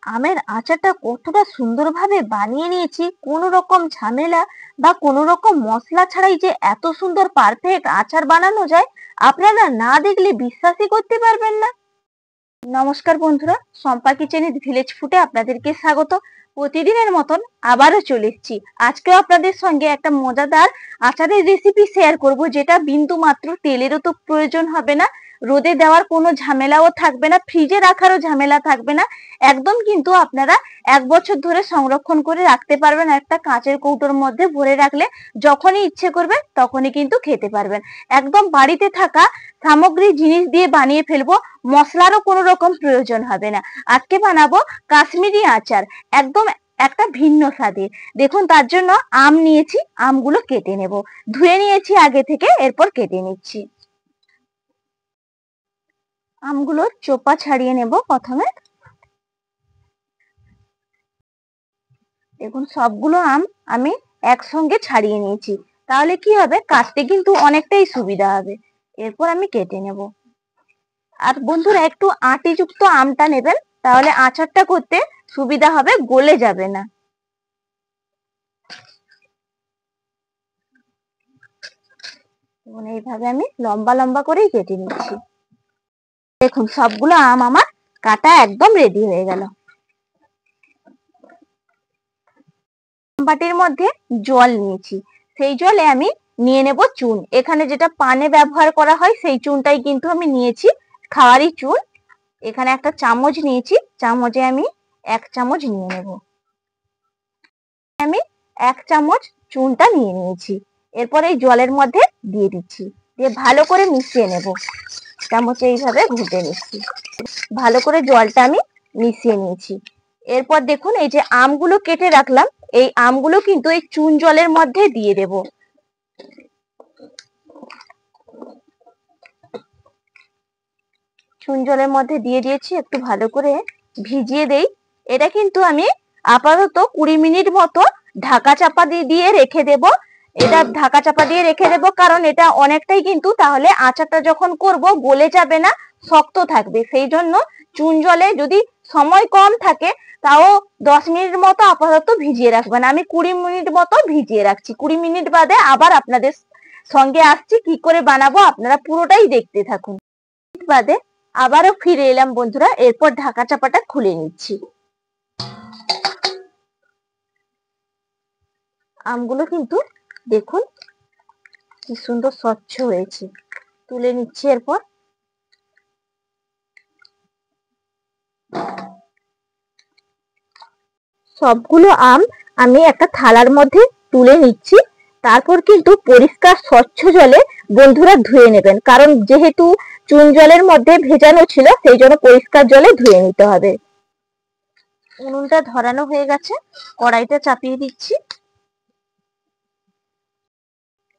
আমের আচারটা কতটা সুন্দরভাবে বানিয়ে নিয়েছি, কোনো রকম ঝামেলা বা কোনো রকম মশলা ছাড়াই যে এত সুন্দর পারফেক্ট আচার বানানো যায়, আপনারা না দেখলে বিশ্বাসই করতে পারবেন না। নমস্কার বন্ধুরা, শম্পা কিচেন উইথ ভিলেজ ফুডে আপনাদেরকে স্বাগত। প্রতিদিনের মতন আবারও চলে এসেছি। আজকেও আপনাদের সঙ্গে একটা মজাদার আচারের রেসিপি শেয়ার করব, যেটা বিন্দু মাত্র তেলেরও তো প্রয়োজন হবে না, রোদে দেওয়ার কোনো ঝামেলাও থাকবে না, ফ্রিজে রাখারও ঝামেলা থাকবে না। একদম কিন্তু আপনারা 1 বছর ধরে সংরক্ষণ করে রাখতে পারবেন, একটা কাঁচের কৌটোর মধ্যে ভরে রাখলে যখনই ইচ্ছে করবে তখনই কিন্তু খেতে পারবেন। একদম বাড়িতে থাকা সামগ্রী জিনিস দিয়ে বানিয়ে ফেলবো, মশলারও কোনো রকম প্রয়োজন হবে না। আজকে বানাবো কাশ্মীরি আচার, একদম একটা ভিন্ন স্বাদের। দেখুন, তার জন্য আম নিয়েছি, আমগুলো কেটে নেব। ধুয়ে নিয়েছি আগে থেকে, এরপর কেটে নিচ্ছি। আমগুলো চোপা ছাড়িয়ে নেব প্রথমে। দেখুন, সবগুলো আম আমি একসঙ্গে ছাড়িয়ে নিয়েছি, তাহলে কি হবে, কাটতে কিন্তু অনেকটাই সুবিধা হবে। এরপর আমি কেটে নেব। আর বন্ধুরা, একটু আঁটিযুক্ত আমটা নেবেন, তাহলে আচারটা করতে সুবিধা হবে, গলে যাবে না। এইভাবে আমি লম্বা লম্বা করেই কেটে নিচ্ছি। দেখুন, সবগুলো আম আমার কাটা একদম রেডি হয়ে গেল। বাটির মধ্যে জল নিয়েছি, সেই জলে আমি নিয়ে নেব চুন। এখানে যেটা পানে ব্যবহার করা হয় সেই চুনটাই কিন্তু আমি নিয়েছি, খাওয়ারই চুন। এখানে একটা চামচ নিয়েছি, চামচে আমি 1 চামচ নিয়ে নেব। আমি 1 চামচ চুনটা নিয়ে নিয়েছি। এরপর এই জলের মধ্যে দিয়ে দিচ্ছি, দিয়ে ভালো করে মিশিয়ে নেব। চামচে এইভাবে ঘুটে নিচ্ছি। ভালো করে জলটা আমি মিশিয়ে নিয়েছি। এরপর দেখুন, এই যে আমগুলো কেটে রাখলাম, এই আমগুলো কিন্তু এই চুন জলের মধ্যে দিয়ে দেব। চুন জলের মধ্যে দিয়ে দিয়েছি, একটু ভালো করে ভিজিয়ে দেই। এটা কিন্তু আমি আপাতত 20 মিনিট মতো ঢাকা চাপা দিয়ে রেখে দেব। এটা ঢাকা চাপা দিয়ে রেখে দেব, কারণ এটা অনেকটাই কিন্তু তাহলে আচারটা যখন করব গলে যাবে না, শক্ত থাকবে। সেই জন্য চুন জলে যদি সময় কম থাকে, তাও 10 মিনিট মতো আপাতত ভিজিয়ে রাখবেন। আমি 20 মিনিট মতো ভিজিয়ে রাখছি। 20 মিনিট বাদে আবার আপনাদের সঙ্গে আসছি, কি করে বানাবো আপনারা পুরোটাই দেখতে থাকুন। বাদে আবারও ফিরে এলাম বন্ধুরা। এরপর ঢাকা চাপাটা খুলে নিচ্ছি। আমগুলো কিন্তু দেখুন কি সুন্দর স্বচ্ছ হয়েছে, তুলে নিচ্ছি। এরপর সবগুলো আম আমি একটা থালার মধ্যে তুলে নিচ্ছি। তারপর কিন্তু পরিষ্কার স্বচ্ছ জলে বন্ধুরা ধুয়ে নেবেন, কারণ যেহেতু চুন জলের মধ্যে ভেজানো ছিল, সেই জন্য পরিষ্কার জলে ধুয়ে নিতে হবে। উনুনটা ধরানো হয়ে গেছে, কড়াইটা চাপিয়ে দিচ্ছি।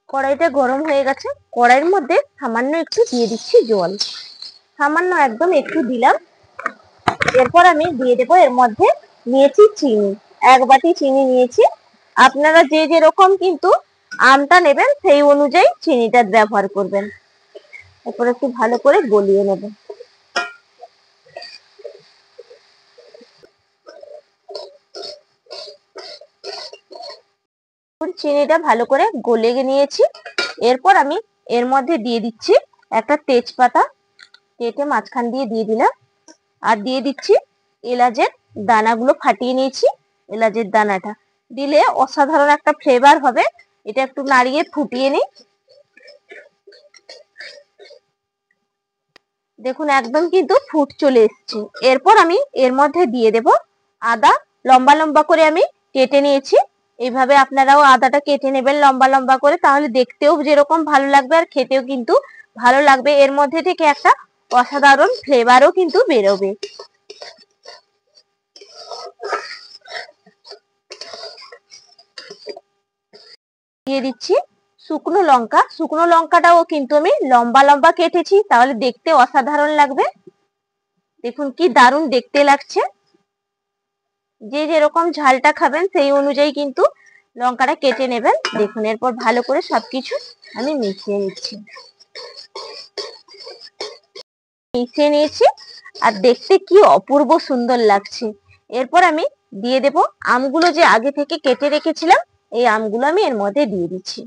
কড়াইটা গরম হয়ে গেছে, কড়াইয়ের মধ্যে সামান্য একটু দিয়ে দিচ্ছি জল, সামান্য একদম একটু দিলাম। এরপর আমি দিয়ে দেবো, এর মধ্যে নিয়েছি চিনি, 1 বাটি চিনি নিয়েছি। আপনারা যে যেরকম কিন্তু আমটা নেবেন সেই অনুযায়ী চিনিটা ব্যবহার করবেন। এরপর একটু ভালো করে গলিয়ে নেব। চিনিটা ভালো করে গলে নিয়েছি। এরপর আমি এর মধ্যে দিয়ে দিচ্ছি একটা তেজপাতা, কেটে মাঝখান দিয়ে দিয়ে দিলাম। আর দিয়ে দিচ্ছি এলাচের দানাগুলো ফাটিয়ে নিয়েছি। এলাচের দানাটা দিলে অসাধারণ একটা ফ্লেভার হবে। এটা একটু নাড়িয়ে ফুটিয়ে নিই। দেখুন, একদম কিন্তু ফুট চলে এসছে। এরপর আমি এর মধ্যে দিয়ে দেব আদা, লম্বা লম্বা করে আমি কেটে নিয়েছি। এইভাবে আপনারাও আদাটা কেটে নেবেন লম্বা লম্বা করে, তাহলে দেখতেও যেরকম ভালো লাগবে আর খেতেও কিন্তু ভালো লাগবে। এর মধ্যে থেকে একটা অসাধারণ ফ্লেভারও কিন্তু বেরোবে। দিয়ে দিচ্ছি শুকনো লঙ্কা। শুকনো লঙ্কাটাও কিন্তু আমি লম্বা লম্বা কেটেছি, তাহলে দেখতে অসাধারণ লাগবে। দেখুন কি দারুণ দেখতে লাগছে। যে যেরকম ঝালটা খাবেন সেই অনুযায়ী কিন্তু লঙ্কাটা কেটে নেবেন। দেখুন, এরপর ভালো করে সবকিছু আমি মিশিয়ে নিচ্ছি। মিশিয়ে নিয়েছি, আর দেখতে কি অপূর্ব সুন্দর লাগছে। এরপর আমি দিয়ে দেব আমগুলো যে আগে থেকে কেটে রেখেছিলাম, এই আমগুলো আমি এর মধ্যে দিয়ে দিচ্ছি।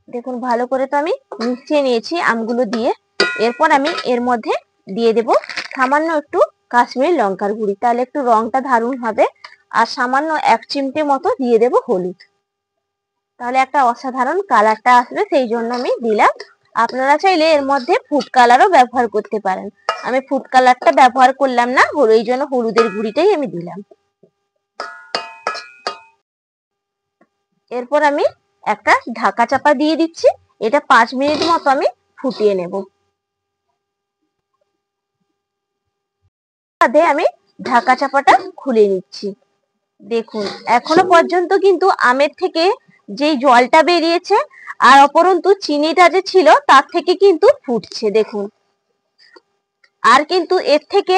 দেখুন ভালো করে তো আমি মিশিয়ে নিয়েছি আমগুলো দিয়ে। এরপর আমি এর মধ্যে দিয়ে দেব সামান্য একটু কাশ্মীরি লঙ্কার গুঁড়ি, তাহলে একটু রংটা দারুণ হবে। আর সামান্য 1 চিমটে মতো দিয়ে দেব হলুদ, তাহলে একটা অসাধারণ কালারটা আসবে, সেই জন্য আমি দিলাম। আপনারা চাইলে এর মধ্যে ফুড কালারও ব্যবহার করতে পারেন, আমি ফুড কালারটা ব্যবহার করলাম না, এই জন্য হলুদের গুঁড়িটাই আমি দিলাম। এরপর আমি একটা ঢাকা চাপা দিয়ে দিচ্ছি, এটা 5 মিনিট মতো আমি ফুটিয়ে নেব। আমি ঢাকা চাপাটা খুলে নিচ্ছি। দেখুন এখনো পর্যন্ত কিন্তু আমের থেকে যেই জলটা বেরিয়েছে আর অপরন্তু চিনিটা যে ছিল তার থেকে কিন্তু ফুটছে দেখুন। আর কিন্তু এর থেকে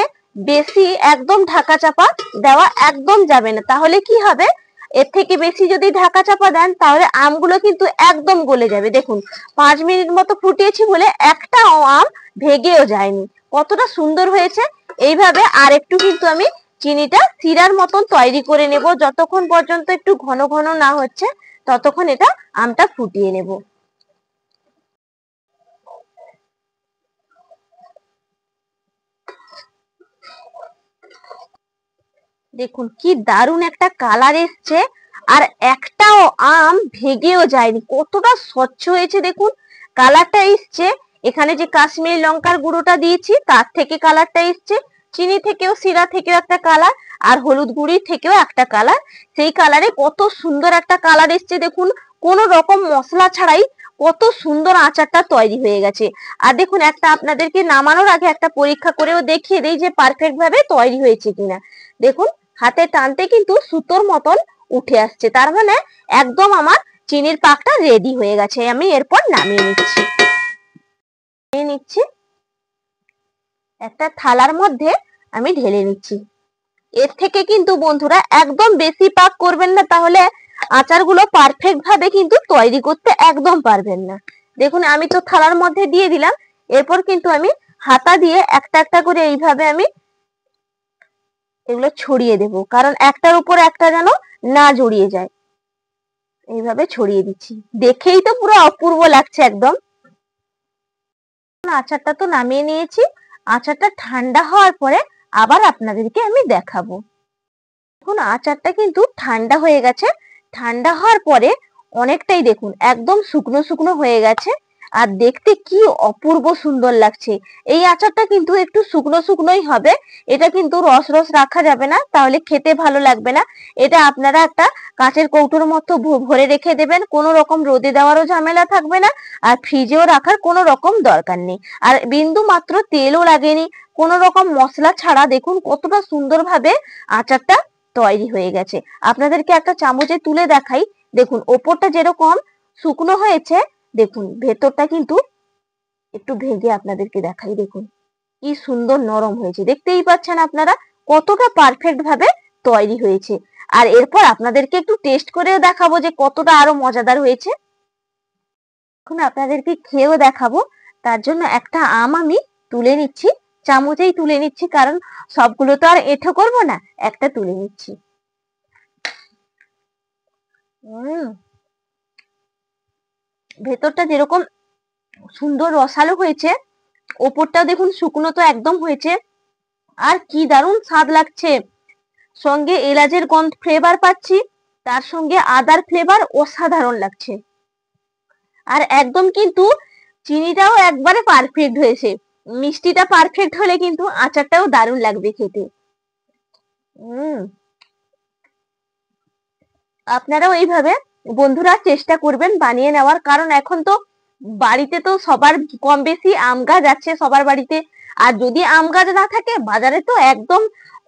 বেশি একদম ঢাকা চাপা দেওয়া একদম যাবে না, তাহলে কি হবে, এর থেকে বেশি যদি ঢাকা চাপা দেন তাহলে আমগুলো কিন্তু একদম গলে যাবে। দেখুন 5 মিনিট মতো ফুটিয়েছি বলে একটা আম ভেঙেও যায়নি, কতটা সুন্দর হয়েছে। এইভাবে আর একটু কিন্তু আমি চিনিটা সিরার মতন তৈরি করে নেব, যতক্ষণ পর্যন্ত একটু ঘন ঘন না হচ্ছে ততক্ষণ এটা আমটা ফুটিয়ে নেব। দেখুন কি দারুণ একটা কালার এসছে, আর একটাও আম ভেঙেও যায়নি, কতটা স্বচ্ছ হয়েছে দেখুন কালারটা এসছে। এখানে যে কাশ্মীরি লঙ্কার গুঁড়োটা দিয়েছি তার থেকে কালারটা এসছে, চিনি থেকেও সিরা থেকেও একটা কালার, আর হলুদ গুঁড়ি থেকেও একটা কালার, সেই কালারে কত সুন্দর একটা কালার এসছে দেখুন, কোনো রকম মশলা ছাড়াই কত সুন্দর আচারটা তৈরি হয়ে গেছে। আর দেখুন একটা আপনাদেরকে নামানোর আগে একটা পরীক্ষা করেও দেখিয়ে দেই যে পারফেক্ট ভাবে তৈরি হয়েছে কিনা। দেখুন হাতে টানতে কিন্তু সুতোর মতন উঠে আসছে, তার মানে একদম আমার চিনির পাকটা রেডি হয়ে গেছে। আমি এরপর নামিয়ে নিচ্ছি একটা থালার মধ্যে আমি ঢেলে নিচ্ছি। এর থেকে কিন্তু বন্ধুরা একদম বেশি পাক করবেন না, তাহলে আচারগুলো পারফেক্ট ভাবে কিন্তু তৈরি করতে একদম পারবেন না। দেখুন আমি তো থালার মধ্যে দিয়ে দিলাম, এরপর কিন্তু আমি হাতা দিয়ে একটা একটা করে এইভাবে আমি এগুলো ছড়িয়ে দেব, কারণ একটার উপর একটা যেন না জড়িয়ে যায়। এইভাবে ছড়িয়ে দিচ্ছি, দেখেই তো পুরো অপূর্ব লাগছে একদম। আচারটা তো নামিয়ে নিয়েছি, আচারটা ঠান্ডা হওয়ার পরে আবার আপনাদেরকে আমি দেখাবো। এখন আচারটা কিন্তু ঠান্ডা হয়ে গেছে, ঠান্ডা হওয়ার পরে অনেকটাই দেখুন একদম শুকনো শুকনো হয়ে গেছে, আর দেখতে কি অপূর্ব সুন্দর লাগছে। এই আচারটা কিন্তু একটু শুকনো শুকনোই হবে, এটা কিন্তু রস রস রাখা যাবে না, তাহলে খেতে ভালো লাগবে না। এটা আপনারা একটা কাঁচের কৌটোর মতো ভরে রেখে দেবেন, কোনো রকম রোদে দেওয়ারও ঝামেলা থাকবে না, আর ফ্রিজেও রাখার কোনো রকম দরকার নেই। আর বিন্দু মাত্র তেলও লাগেনি, কোনো রকম মশলা ছাড়া দেখুন কতটা সুন্দরভাবে আচারটা তৈরি হয়ে গেছে। আপনাদেরকে একটা চামচে তুলে দেখাই, দেখুন ওপরটা যেরকম শুকনো হয়েছে, দেখুন ভেতরটা কিন্তু একটু ভেঙে আপনাদেরকে দেখাই, দেখুন কি সুন্দর নরম হয়েছে, দেখতেই পাচ্ছেন আপনারা কতটা পারফেক্ট ভাবে তৈরি হয়েছে। আর এরপর আপনাদেরকে একটু টেস্ট করেও দেখাবো যে কতটা আরো মজাদার হয়েছে। এখন আপনাদেরকে খেয়েও দেখাবো, তার জন্য একটা আম আমি তুলে নিচ্ছি, চামচেই তুলে নিচ্ছি, কারণ সবগুলো তো আর এঁঠো করবো না, একটা তুলে নিচ্ছি। ভেতরটা যেরকম সুন্দর রসালো হয়েছে, ওপরটাও দেখুন শুকনো তো একদম হয়েছে, আর কি দারুণ স্বাদ লাগছে। সঙ্গে এলাচের গন্ধ ফ্লেভার পাচ্ছি, তার সঙ্গে আদার ফ্লেভার অসাধারণ লাগছে। আর একদম কিন্তু চিনিটাও একবারে পারফেক্ট হয়েছে, মিষ্টিটা পারফেক্ট হলে কিন্তু আচারটাও দারুণ লাগবে খেতে। আপনারাও এইভাবে বন্ধুরা চেষ্টা করবেন বানিয়ে নেওয়ার, কারণ এখন তো বাড়িতে তো সবার কম বেশি আম গাছ আছে সবার বাড়িতে, আর যদি আম গাছ না থাকে বাজারে তো একদম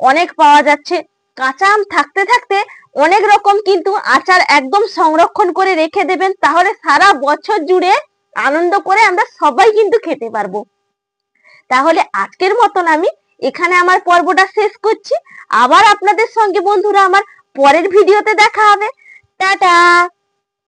অনেক পাওয়া যাচ্ছে। কাঁচা আম থাকতে থাকতে অনেক রকম কিন্তু আচার একদম সংরক্ষণ করে রেখে দেবেন, তাহলে সারা বছর জুড়ে আনন্দ করে আমরা সবাই কিন্তু খেতে পারবো। তাহলে আজকের মতন আমি এখানে আমার পর্বটা শেষ করছি, আবার আপনাদের সঙ্গে বন্ধুরা আমার পরের ভিডিওতে দেখা হবে। টাটা।